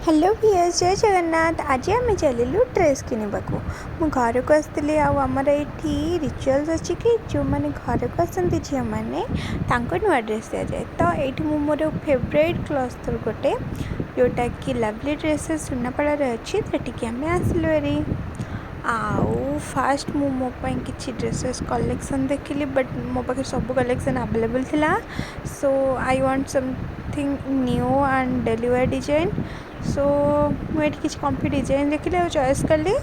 Hello भैया जय जगन्नाथ। आज आम चलू ड्रेस किणवाक मु घर को आसती आमर ये रिचुअल्स अच्छी कि जो मैंने घर को आसती झील मैंने नुआ ड्रेस दि जाए। तो ये मोर फेवरेट क्लथ गोटे जोटा कि लवली ड्रेसेस सुनापड़ा अच्छी से आम आसलु एरी आउ फास्ट मु मो कि ड्रेसेस कलेक्शन देखिली बट मो पाखे सब कलेक्शन अवेलेबल थिला। So I want something new and daily wear design. So मुझे किसी कम्फी डिजाइन देखिली और चॉइस कली।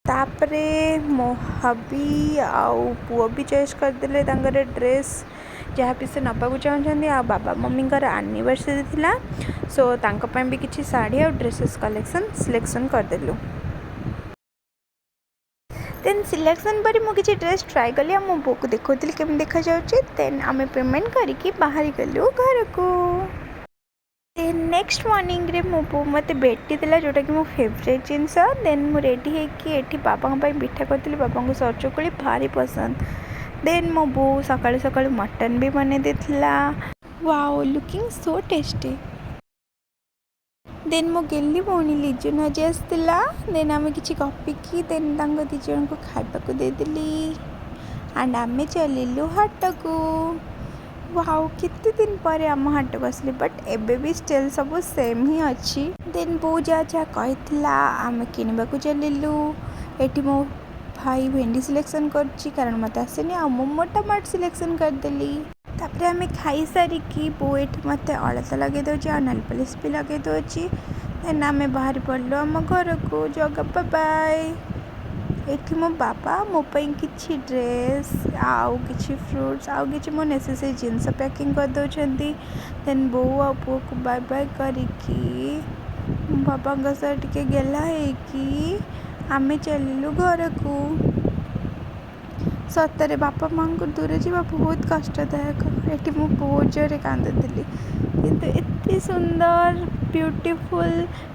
तापरे मो हबी आउ पुओ भी चॉइस करदे ड्रेस जहाँ भी से नबाक चाहते आ बाबा मम्मी एनिवर्सरी थिला। सो तांको भी किसी साड़ी और ड्रेसेस कलेक्शन सिलेक्शन करदेलु। देन सिलेक्शन पर मुझे ड्रेस ट्राए कली मो बो को देखी केमी देखा जाऊँगी। देन आम पेमेंट करके बाहरी गलु घर को। नेक्स्ट मॉर्निंग रे मो बो मत बेटी देला जोटा कि मो फेवरेट जिनस। देन मु रेडी होती बाबा पिठा करी बाबा सर चकुली भारी पसंद। देन मो बो सकाळु सकाळु मटन भी बने देथिला। Wow looking so tasty. Then मो गेली भौणी लिजुन आज आसला। देन आम कि गपिकी देन दिज को खावा को देदेली एंड आम चलू हाट को। वाओ कितने दिन पर आम हाट को आसली बट एबे भी स्टिल सब सेम ही अच्छी। देन बो जहाँ जहाँ कही आम किणवा को चलू। ये मो भाई भेंडी सिलेक्शन करछि कारण मत आसेनी आ मो टमाटो सिलेक्शन करदेली। तापर आम खाई सारिकी बो ये मत अलता लगे दौर आ नेल पॉलिश भी लगे दूची। देन आम बाहर पड़लु आम घर को। जगह बाय ये मो बाबा मोपाई किसी ड्रेस आउ किसी फ्रुट्स आउ कि मो नेसेसरी जिनस पैकिंग कर दौरान। देन बो आ पुओ को बाय बाय करिकी बाबा सह टिके गेला है आम चलू घर को। सतरे बापा माँ को दूर जावा बहुत कष्टदायक। ये मुझे बहुत जोर कांदी किंतु एत सुंदर ब्यूटीफुल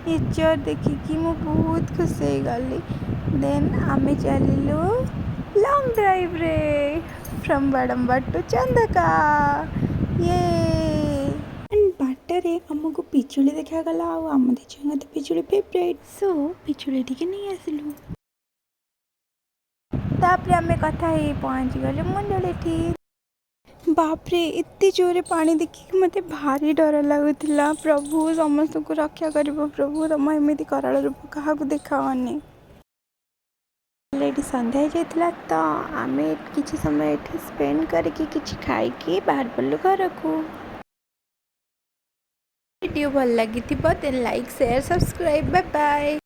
नेचर देखिकी मु बहुत खुशी हो गली। देन आम चलू लॉन्ग ड्राइव रे फ्रॉम बड़म्बा टू चंदका। ये बाटरे आमको पिजुली देखागला आम दीजन तो पिजुली फेवरेट। सो पिजुली टी नहीं आसलु। तापर आम कथा ही पहुँची गले मुंडे। बापरे एत जोरे पानी देखिए मत भारी डर लगुला। प्रभु समस्त को रक्षा कर प्रभु तुम एमती कराल रूप क्या देखाओनी। ऑलरेडी संध्या जाइला तो आम किसी समय ये स्पेंड करके किसी खाई बाहर पड़लु घर को। वीडियो भल लगी like share subscribe bye bye.